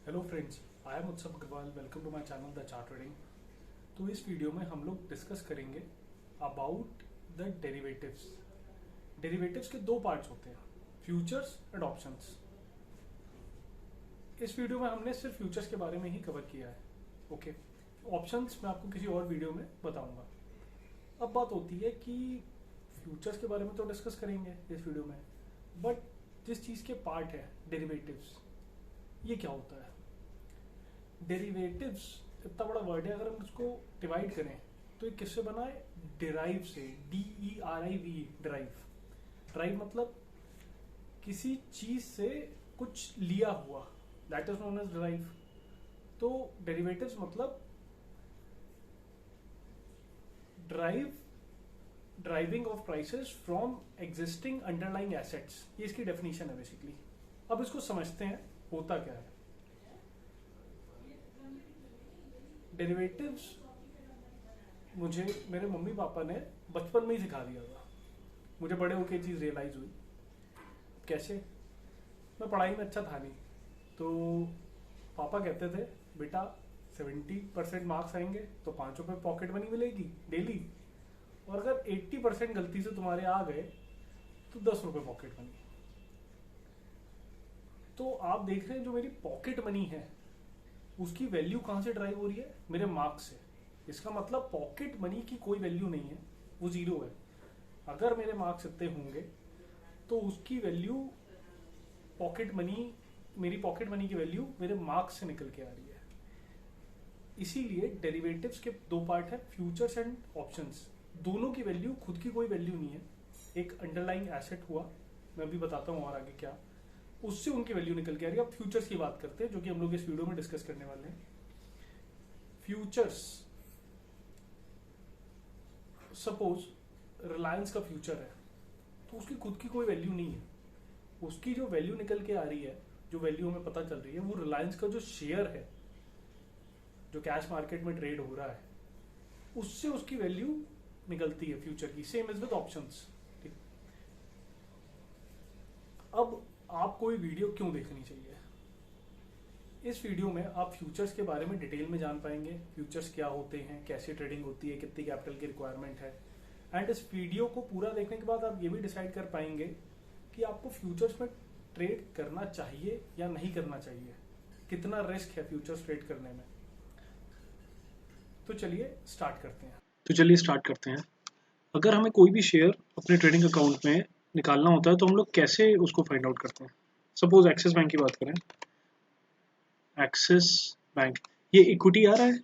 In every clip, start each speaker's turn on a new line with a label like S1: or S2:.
S1: Hello friends, I am Utsav Agarwal. Welcome to my channel the chart trading. तो इस video में हम लोग डिस्कस करेंगे अबाउट द डेरिवेटिव्स। डेरिवेटिव्स के दो पार्ट्स होते हैं, फ्यूचर्स एंड ऑप्शंस। इस वीडियो में हमने सिर्फ फ्यूचर्स के बारे में ही कवर किया है। ओके, ऑप्शंस मैं आपको किसी और वीडियो में बताऊंगा। अब बात होती है कि फ्यूचर्स के बारे में तो डिस्कस करेंगे इस वीडियो में, बट जिस चीज़ के पार्ट है डेरिवेटिव्स, ये क्या होता है? डेरिवेटिव्स इतना बड़ा वर्ड है, अगर हम उसको डिवाइड करें तो ये किससे बना है? डिराइव से, DERIVE, डिराइव। ड्राइव मतलब किसी चीज से कुछ लिया हुआ, that is known as derive. तो डेरिवेटिव्स मतलब drive, driving of prices from existing underlying assets, ये इसकी डेफिनेशन है बेसिकली। अब इसको समझते हैं होता क्या है। डेरिवेटिव्स मुझे मेरे मम्मी पापा ने बचपन में ही सिखा दिया था। मुझे बड़े होकर चीज़ रियलाइज हुई। कैसे? मैं पढ़ाई में अच्छा था नहीं, तो पापा कहते थे बेटा 70% मार्क्स आएंगे तो 5 रुपये पॉकेट मनी मिलेगी डेली, और अगर 80% गलती से तुम्हारे आ गए तो 10 रुपये पॉकेट मनी। तो आप देख रहे हैं जो मेरी पॉकेट मनी है उसकी वैल्यू कहाँ से ड्राइव हो रही है? मेरे मार्क्स से। इसका मतलब पॉकेट मनी की कोई वैल्यू नहीं है, वो जीरो है। अगर मेरे मार्क्स इतने होंगे तो उसकी वैल्यू पॉकेट मनी, मेरी पॉकेट मनी की वैल्यू मेरे मार्क्स से निकल के आ रही है। इसीलिए डेरिवेटिव्स के दो पार्ट है, फ्यूचर्स एंड ऑप्शंस। दोनों की वैल्यू, खुद की कोई वैल्यू नहीं है। एक अंडरलाइंग एसेट हुआ, मैं अभी बताता हूँ और आगे क्या, उससे उनकी वैल्यू निकल के आ रही है। अब फ्यूचर्स की बात करते हैं, जो कि हम लोग इस वीडियो में डिस्कस करने वाले हैं। फ्यूचर्स, सपोज रिलायंस का फ्यूचर है, तो उसकी खुद की कोई वैल्यू नहीं है। उसकी जो वैल्यू निकल के आ रही है, जो वैल्यू हमें पता चल रही है, वो रिलायंस का जो शेयर है जो कैश मार्केट में ट्रेड हो रहा है, उससे उसकी वैल्यू निकलती है फ्यूचर की। Same is with options. अब आपको ये वीडियो क्यों देखनी चाहिए? इस वीडियो में आप फ्यूचर्स के बारे में डिटेल में जान पाएंगे। फ्यूचर्स क्या होते हैं, कैसे ट्रेडिंग होती है, कितनी कैपिटल की रिक्वायरमेंट है। एंड इस वीडियो को पूरा देखने के बाद आप ये भी डिसाइड कर पाएंगे कि आपको फ्यूचर्स में ट्रेड करना चाहिए या नहीं करना चाहिए, कितना रिस्क है फ्यूचर्स ट्रेड करने में। तो चलिए स्टार्ट करते हैं। अगर हमें कोई भी शेयर अपने ट्रेडिंग अकाउंट में निकालना होता है तो हम लोग कैसे उसको फाइंड आउट करते हैं? सपोज एक्सिस बैंक की बात करें। एक्सिस बैंक, ये इक्विटी आ रहा है,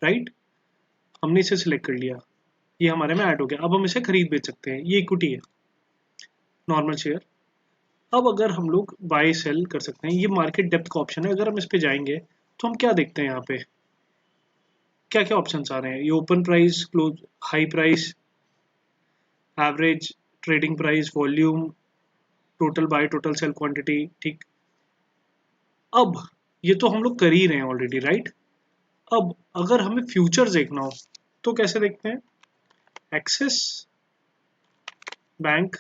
S1: राइट? हमने इसे सिलेक्ट कर लिया, ये हमारे में ऐड हो गया। अब हम इसे खरीद बेच सकते हैं, ये इक्विटी है, नॉर्मल शेयर। अब अगर हम लोग बाय सेल कर सकते हैं, ये मार्केट डेप्थ का ऑप्शन है। अगर हम इस पे जाएंगे तो हम क्या देखते हैं, यहाँ पे क्या क्या ऑप्शंस आ रहे हैं? ये open price, close, high price, average trading price, volume, total buy, total sell quantity, ठीक। अब ये तो हम लोग कर ही रहे हैं ऑलरेडी, राइट? अब अगर हमें फ्यूचर्स देखना हो तो कैसे देखते हैं? एक्सिस बैंक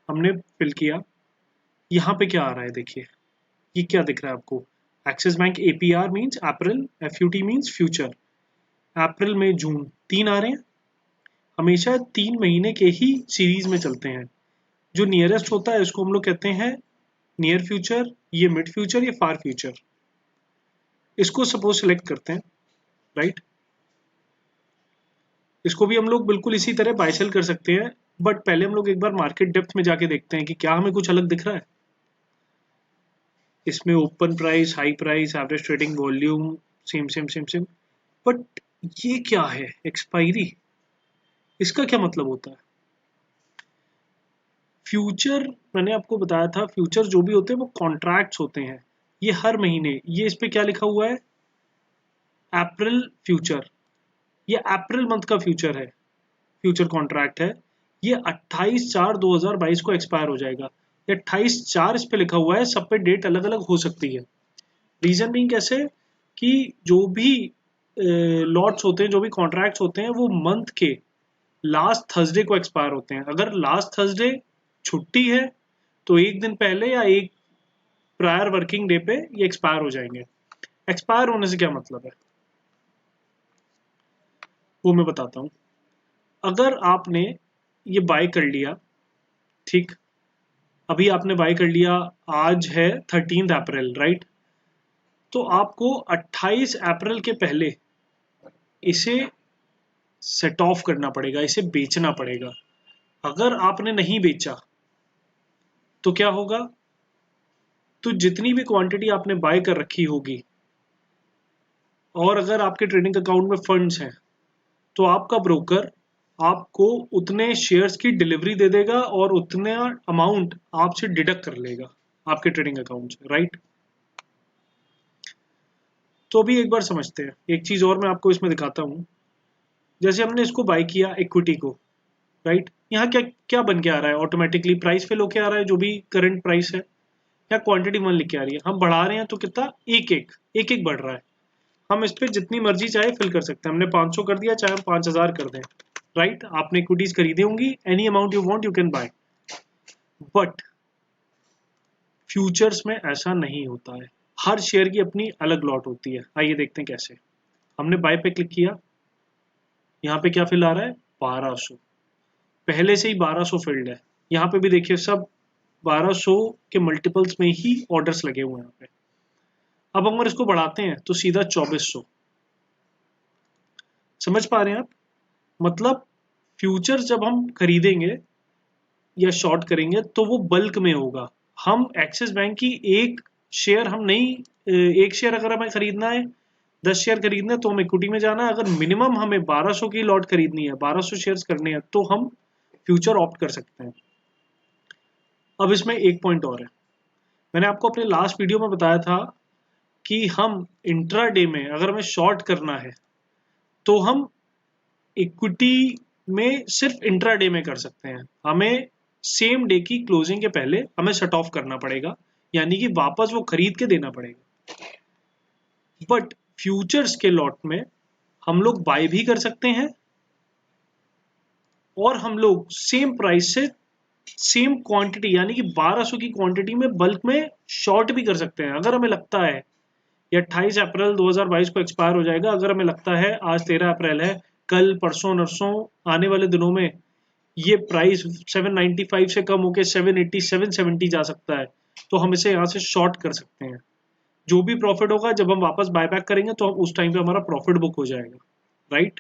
S1: हमने फिल किया, यहाँ पे क्या आ रहा है देखिए, ये क्या दिख रहा है आपको? Axis Bank APR means April, FUT means future. अप्रैल, मई, जून, 3 आ रहे हैं। हमेशा 3 महीने के ही सीरीज में चलते हैं। जो नियरेस्ट होता है इसको हम लोग कहते हैं नियर फ्यूचर, ये मिड फ्यूचर, ये फार फ्यूचर। इसको सपोज सेलेक्ट करते हैं, राइट? इसको भी हम लोग बिल्कुल इसी तरह बाय सेल कर सकते हैं, बट पहले हम लोग एक बार मार्केट डेप्थ में जाके देखते हैं कि क्या हमें कुछ अलग दिख रहा है। इसमें open price, high price, average trading volume, same same same same. But ये क्या है? एक्सपायरी, इसका क्या मतलब होता है? फ्यूचर, मैंने आपको बताया था, फ्यूचर जो भी होते हैं वो कॉन्ट्रैक्ट्स होते हैं। ये हर महीने, ये इस पे क्या लिखा हुआ है? अप्रैल फ्यूचर, ये अप्रैल मंथ का फ्यूचर है, फ्यूचर कॉन्ट्रैक्ट है। ये 28/4/2022 को एक्सपायर हो जाएगा। ये 28/4 इस पे लिखा हुआ है, सब पे डेट अलग अलग हो सकती है। रीजन बीइंग कैसे कि जो भी लॉट्स होते हैं, जो भी कॉन्ट्रैक्ट्स होते हैं, वो मंथ के लास्ट थर्सडे को एक्सपायर होते हैं। अगर लास्ट थर्सडे छुट्टी है तो एक दिन पहले या एक प्रायर वर्किंग डे पे ये एक्सपायर हो जाएंगे। एक्सपायर होने से क्या मतलब है वो मैं बताता हूं। अगर आपने ये बाय कर लिया, ठीक, अभी आपने बाय कर लिया, आज है 13 अप्रैल, राइट, तो आपको 28 अप्रैल के पहले इसे सेट ऑफ करना पड़ेगा, इसे बेचना पड़ेगा। अगर आपने नहीं बेचा तो क्या होगा, तो जितनी भी क्वांटिटी आपने बाय कर रखी होगी, और अगर आपके ट्रेडिंग अकाउंट में फंड्स हैं, तो आपका ब्रोकर आपको उतने शेयर्स की डिलीवरी दे देगा और उतना अमाउंट आपसे डिडक्ट कर लेगा आपके ट्रेडिंग अकाउंट से, राइट। तो अभी एक बार समझते हैं, एक चीज और मैं आपको इसमें दिखाता हूं। जैसे हमने इसको बाय किया इक्विटी को, राइट, यहाँ क्या क्या बन के आ रहा है, ऑटोमेटिकली प्राइस फिल होके आ रहा है, जो भी करंट प्राइस है, या क्वांटिटी वन लिख के आ रही है। हम बढ़ा रहे हैं तो कितना, एक एक बढ़ रहा है। हम इस पे जितनी मर्जी चाहे फिल कर सकते हैं। हमने 500 कर दिया, चाहे हम 5000 कर दें, राइट। आपने इक्विटीज खरीदी होंगी, any amount you want you can buy. But futures में ऐसा नहीं होता है, हर शेयर की अपनी अलग लॉट होती है। आइए देखते हैं कैसे। हमने बाय पे क्लिक किया, यहाँ पे क्या फिल आ रहा है, 1200, पहले से ही 1200 फील्ड है। यहाँ पे भी देखिए सब 1200 के मल्टीपल्स में ही ऑर्डर्स लगे हुए हैं यहाँ पे। अब अगर इसको बढ़ाते हैं तो सीधा 2400। समझ पा रहे हैं आप, मतलब फ्यूचर जब हम खरीदेंगे या शॉर्ट करेंगे तो वो बल्क में होगा। हम एक्सिस बैंक की एक शेयर हम नहीं, एक शेयर अगर हमें खरीदना है, 10 शेयर खरीदना है, तो हम इक्विटी में जाना है। अगर मिनिमम हमें 1200 की लॉट खरीदनी है, 1200 शेयर्स करने हैं, तो हम फ्यूचर ऑप्ट कर सकते हैं। अब इसमें एक पॉइंट और है, मैंने आपको अपने लास्ट वीडियो में बताया था कि हम इंट्राडे में अगर हमें शॉर्ट करना है तो हम इक्विटी में सिर्फ इंट्राडे में कर सकते हैं। हमें सेम डे की क्लोजिंग के पहले हमें शट ऑफ करना पड़ेगा, यानी कि वापस वो खरीद के देना पड़ेगा। बट फ्यूचर्स के लॉट में हम लोग बाय भी कर सकते हैं, और हम लोग सेम प्राइस से सेम क्वांटिटी यानी कि 1200 की क्वांटिटी में बल्क में शॉर्ट भी कर सकते हैं। अगर हमें लगता है ये 28 अप्रैल 2022 को एक्सपायर हो जाएगा, अगर हमें लगता है आज 13 अप्रैल है, कल परसों नरसों आने वाले दिनों में ये प्राइस 795 से कम होकर 780 770 जा सकता है, तो हम इसे यहाँ से शॉर्ट कर सकते हैं। जो भी प्रॉफिट होगा जब हम वापस बायबैक करेंगे तो हम उस टाइम पे हमारा प्रॉफिट बुक हो जाएगा, राइट।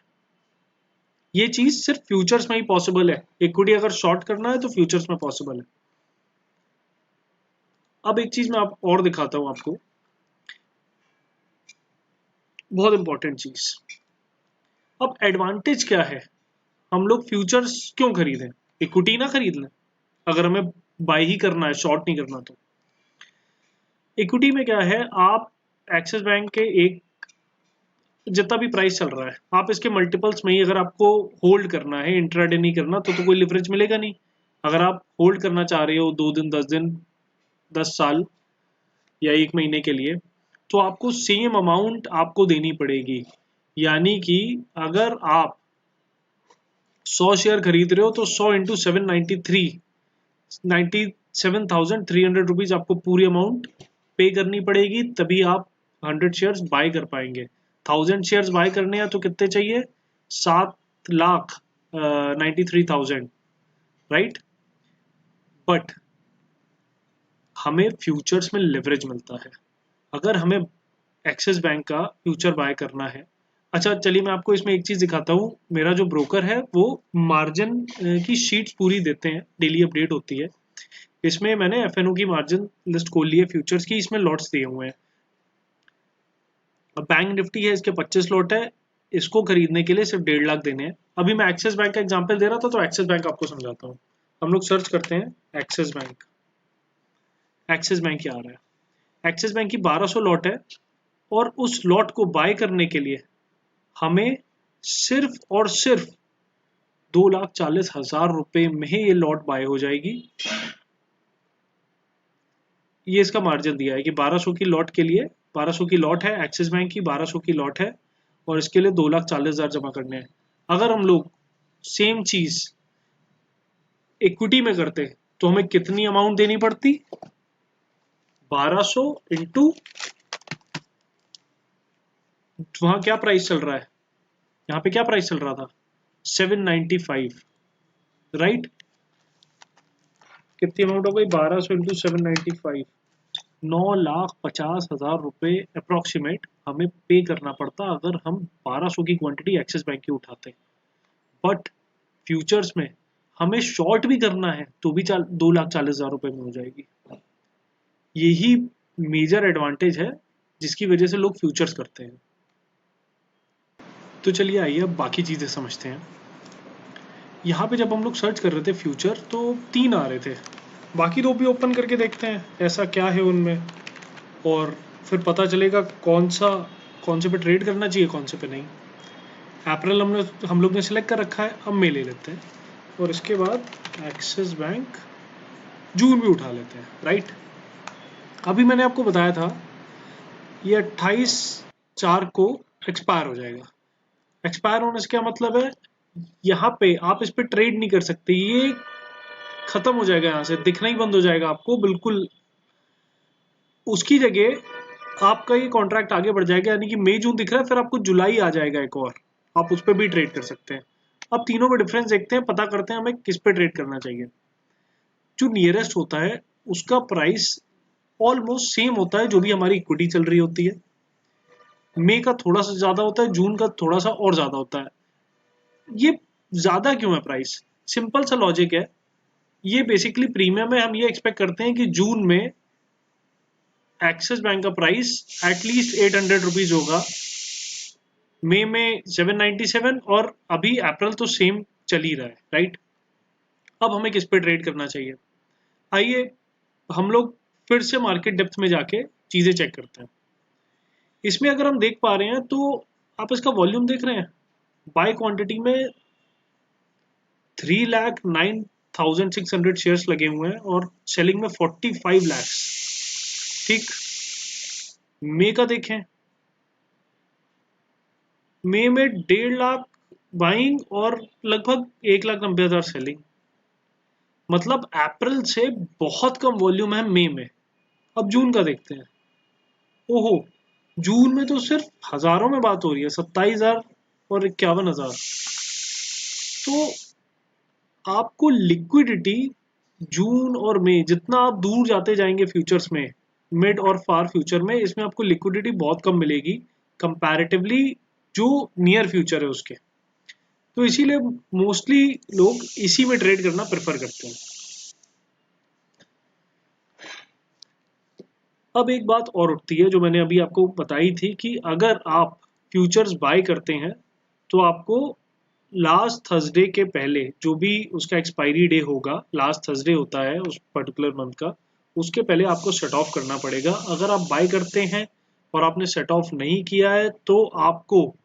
S1: ये चीज सिर्फ फ्यूचर्स में ही पॉसिबल है। इक्विटी अगर शॉर्ट करना है तो फ्यूचर्स में पॉसिबल है। अब एक चीज मैं आप और दिखाता हूं आपको, बहुत इंपॉर्टेंट चीज। अब एडवांटेज क्या है, हम लोग फ्यूचर्स क्यों खरीदें, इक्विटी ना खरीद लें अगर हमें बाय ही करना है, शॉर्ट नहीं करना। तो इक्विटी में क्या है, आप एक्सिस बैंक के एक जितना भी प्राइस चल रहा है, आप इसके मल्टीपल्स में ही, अगर आपको होल्ड करना है, इंट्राडे नहीं करना, तो कोई लिवरेज मिलेगा नहीं। अगर आप होल्ड करना चाह रहे हो 2 दिन 10 दिन 10 साल या 1 महीने के लिए, तो आपको सेम अमाउंट आपको देनी पड़ेगी। यानी कि अगर आप 100 शेयर खरीद रहे हो तो 100 इंटू 793 97,300 रुपीज आपको पूरी अमाउंट पे करनी पड़ेगी, तभी आप 100 शेयर्स बाय कर पाएंगे। 1000 शेयर्स बाय करने हैं तो कितने चाहिए, 7,93,000, राइट। बट हमें फ्यूचर्स में लिवरेज मिलता है। अगर हमें एक्सिस बैंक का फ्यूचर बाय करना है, अच्छा चलिए मैं आपको इसमें एक चीज दिखाता हूँ। मेरा जो ब्रोकर है वो मार्जिन की शीट्स पूरी देते हैं, डेली अपडेट होती है। इसमें मैंने एफएनओ की मार्जिन लिस्ट खोल ली है फ्यूचर्स की, इसमें लॉट्स दिए हुए हैं। अब बैंक निफ्टी है, इसके 25 लॉट है, इसको खरीदने के लिए सिर्फ 1.5 लाख देने हैं। अभी मैं एक्सिस बैंक का एग्जांपल दे रहा था, तो एक्सिस बैंक आपको समझाता हूँ। हम लोग सर्च करते हैं एक्सिस बैंक, एक्सिस बैंक क्या आ रहा है। एक्सिस बैंक की 1200 लॉट है, और उस लॉट को बाय करने के लिए हमें सिर्फ और सिर्फ 2,40,000 रुपए में ही ये लॉट बाय हो जाएगी। ये इसका मार्जिन दिया है कि 1200 की लॉट के लिए, 1200 की लॉट है एक्सिस बैंक की, 1200 की लॉट है, और इसके लिए 2,40,000 जमा करने हैं। अगर हम लोग सेम चीज इक्विटी में करते तो हमें कितनी अमाउंट देनी पड़ती, 1200 इंटू वहां क्या प्राइस चल रहा है, यहाँ पे क्या प्राइस चल रहा था 795, राइट। कितनी अमाउंट हो गई 1200 इंटू 795, 9,50,000 रुपए अप्रोक्सीमेट हमें पे करना पड़ता अगर हम 1200 की क्वांटिटी एक्सिस बैंक की उठाते। बट फ्यूचर्स में हमें शॉर्ट भी करना है तो भी 2,40,000 रुपए में हो जाएगी। यही मेजर एडवांटेज है जिसकी वजह से लोग फ्यूचर्स करते हैं। तो चलिए आइए अब बाकी चीज़ें समझते हैं। यहाँ पे जब हम लोग सर्च कर रहे थे फ्यूचर तो 3 आ रहे थे, बाकी 2 भी ओपन करके देखते हैं ऐसा क्या है उनमें, और फिर पता चलेगा कौन से पे ट्रेड करना चाहिए कौन से पे नहीं। अप्रैल हम लोग ने सिलेक्ट कर रखा है, अब मे ले लेते हैं, और इसके बाद एक्सिस बैंक जून भी उठा लेते हैं, राइट। अभी मैंने आपको बताया था ये 28/4 को एक्सपायर हो जाएगा। एक्सपायर होने से क्या मतलब है, यहाँ पे आप इस पे ट्रेड नहीं कर सकते, ये खत्म हो जाएगा, यहाँ से दिखना ही बंद हो जाएगा आपको बिल्कुल। उसकी जगह आपका ये कॉन्ट्रैक्ट आगे बढ़ जाएगा, यानी कि मई जून दिख रहा है, फिर आपको जुलाई आ जाएगा एक और, आप उस पर भी ट्रेड कर सकते हैं। अब तीनों में डिफरेंस देखते हैं, पता करते हैं हमें किस पे ट्रेड करना चाहिए। जो नियरेस्ट होता है उसका प्राइस ऑलमोस्ट सेम होता है जो भी हमारी इक्विटी चल रही होती है। मई का थोड़ा सा ज्यादा होता है, जून का थोड़ा सा और ज्यादा होता है। ये ज्यादा क्यों है प्राइस, सिंपल सा लॉजिक है। ये बेसिकली प्रीमियम है, हम ये एक्सपेक्ट करते हैं कि जून में एक्सिस बैंक का प्राइस एटलीस्ट 800 रुपीज होगा, मई में 797, और अभी अप्रैल तो सेम चल ही रहा है, राइट। अब हमें किस पे ट्रेड करना चाहिए, आइए हम लोग फिर से मार्केट डेप्थ में जाके चीजें चेक करते हैं। इसमें अगर हम देख पा रहे हैं तो आप इसका वॉल्यूम देख रहे हैं, बाय क्वांटिटी में 3,09,600 शेयर्स लगे हुए हैं और सेलिंग में 45 लाख। ठीक, मई का देखें, मई में 1.5 लाख बाइंग और लगभग 1,90,000 सेलिंग। मतलब अप्रैल से बहुत कम वॉल्यूम है मई में। अब जून का देखते हैं, ओहो, जून में तो सिर्फ हजारों में बात हो रही है, 27,000 और 51,000। तो आपको लिक्विडिटी जून और मई, जितना आप दूर जाते जाएंगे फ्यूचर्स में, मिड और फार फ्यूचर में, इसमें आपको लिक्विडिटी बहुत कम मिलेगी कंपैरेटिवली जो नियर फ्यूचर है उसके। तो इसीलिए मोस्टली लोग इसी में ट्रेड करना प्रेफर करते हैं। अब एक बात और उठती है जो मैंने अभी आपको बताई थी कि अगर आप फ्यूचर्स बाय करते हैं तो आपको लास्ट थर्सडे के पहले, जो भी उसका एक्सपायरी डे होगा, लास्ट थर्सडे होता है उस पर्टिकुलर मंथ का, उसके पहले आपको सेट ऑफ करना पड़ेगा। अगर आप बाय करते हैं और आपने सेट ऑफ नहीं किया है तो आपको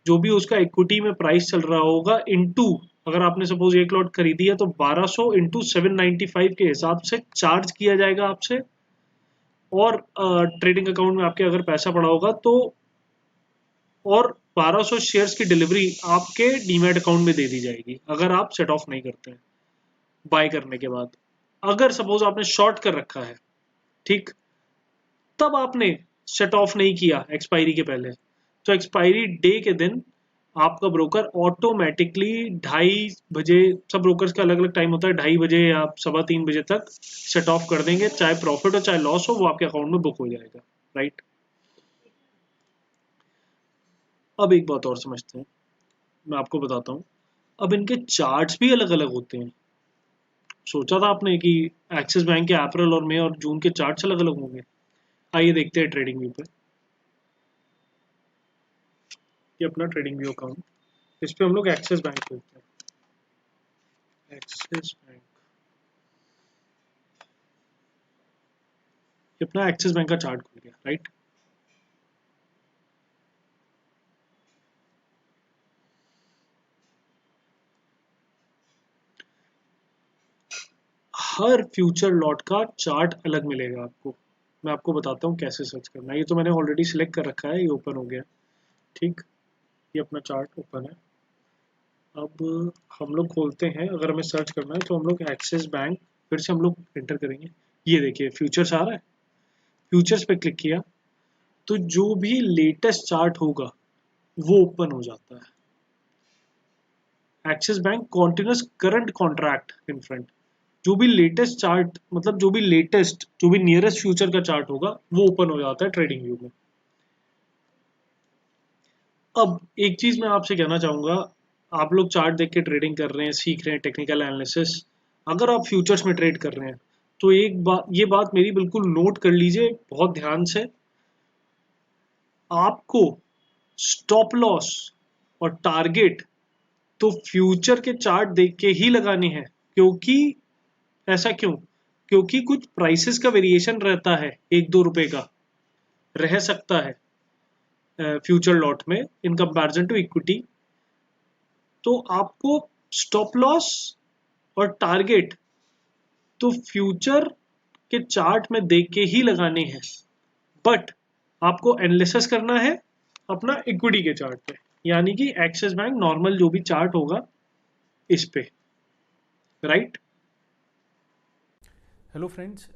S1: जो भी उसका इक्विटी में प्राइस चल रहा होगा इनटू, अगर आपने सपोज 1 लॉट खरीदी है तो 1200 इंटू 795 के हिसाब से चार्ज किया जाएगा आपसे। और ट्रेडिंग अकाउंट में आपके अगर पैसा पड़ा होगा तो, और 1200 शेयर्स की डिलीवरी आपके डीमैट अकाउंट में दे दी जाएगी अगर आप सेट ऑफ नहीं करते हैं बाय करने के बाद। अगर सपोज आपने शॉर्ट कर रखा है, ठीक, तब आपने सेट ऑफ नहीं किया एक्सपायरी के पहले, तो एक्सपायरी डे के दिन आपका ब्रोकर ऑटोमेटिकली 2:30 बजे, सब ब्रोकर्स का अलग अलग टाइम होता है, 2:30 बजे या 3:15 बजे तक सेट ऑफ कर देंगे, चाहे प्रॉफिट हो चाहे लॉस हो, वो आपके अकाउंट में बुक हो जाएगा, राइट। अब एक बात और समझते हैं, मैं आपको बताता हूँ। अब इनके चार्ट्स भी अलग अलग होते हैं। सोचा था आपने कि एक्सिस बैंक के अप्रैल और मई और जून के चार्ट्स अलग अलग होंगे? आइए देखते हैं ट्रेडिंग व्यू पे। ये अपना ट्रेडिंग व्यू अकाउंट, इस पे हम लोग एक्सिस बैंक खोलते हैं। एक्सिस बैंक, ये अपना एक्सिस बैंक का चार्ट खुल गया, राइट। हर फ्यूचर लॉट का चार्ट अलग मिलेगा आपको। मैं आपको बताता हूँ कैसे सर्च करना है। ये तो मैंने ऑलरेडी सिलेक्ट कर रखा है, ये ओपन हो गया, ठीक। ये अपना चार्ट ओपन है। अब हम लोग खोलते हैं, अगर हमें सर्च करना है तो हम लोग एक्सिस बैंक फिर से हम लोग एंटर करेंगे। ये देखिए फ्यूचर्स आ रहा है, फ्यूचर्स पे क्लिक किया तो जो भी लेटेस्ट चार्ट होगा वो ओपन हो जाता है। Axis bank continuous current contract in front, जो भी लेटेस्ट चार्ट मतलब जो भी नियरेस्ट फ्यूचर का चार्ट होगा वो ओपन हो जाता है ट्रेडिंग व्यू में। अब एक चीज मैं आपसे कहना चाहूंगा, आप लोग चार्ट देख के ट्रेडिंग कर रहे हैं, सीख रहे हैं टेक्निकल एनालिसिस, अगर आप फ्यूचर्स में ट्रेड कर रहे हैं तो एक बात, ये बात मेरी बिल्कुल नोट कर लीजिए बहुत ध्यान से, आपको स्टॉप लॉस और टारगेट तो फ्यूचर के चार्ट देख के ही लगाने हैं। क्योंकि ऐसा क्यों? क्योंकि कुछ प्राइसेस का वेरिएशन रहता है, 1-2 रुपए का रह सकता है फ्यूचर लॉट में इन कंपैरिजन टू इक्विटी। तो आपको स्टॉप लॉस और टारगेट तो फ्यूचर के चार्ट में देख के ही लगाने हैं, बट आपको एनालिसिस करना है अपना इक्विटी के चार्ट पे, यानी कि एक्सिस बैंक नॉर्मल जो भी चार्ट होगा इस पे, right?
S2: Hello friends,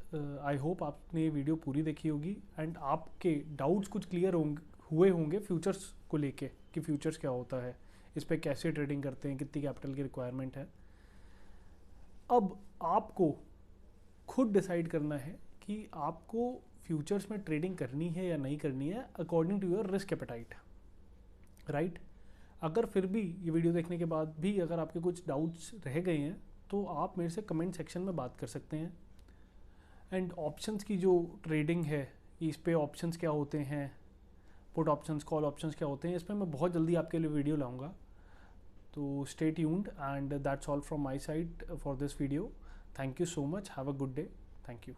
S2: I hope आपने ये वीडियो पूरी देखी होगी एंड आपके डाउट्स कुछ क्लियर हुए होंगे फ्यूचर्स को लेके कि फ्यूचर्स क्या होता है, इस पे कैसे ट्रेडिंग करते हैं, कितनी कैपिटल की रिक्वायरमेंट है। अब आपको खुद डिसाइड करना है कि आपको फ्यूचर्स में ट्रेडिंग करनी है या नहीं करनी है according to your risk appetite, right. अगर फिर भी ये वीडियो देखने के बाद भी अगर आपके कुछ डाउट्स रह गए हैं तो आप मेरे से कमेंट सेक्शन में बात कर सकते हैं। एंड ऑप्शंस की जो ट्रेडिंग है, इस पे ऑप्शंस क्या होते हैं, पुट ऑप्शंस, कॉल ऑप्शंस क्या होते हैं, इस पर मैं बहुत जल्दी आपके लिए वीडियो लाऊंगा। तो stay tuned and that's all from my side for this video. Thank you so much, have a good day, thank you.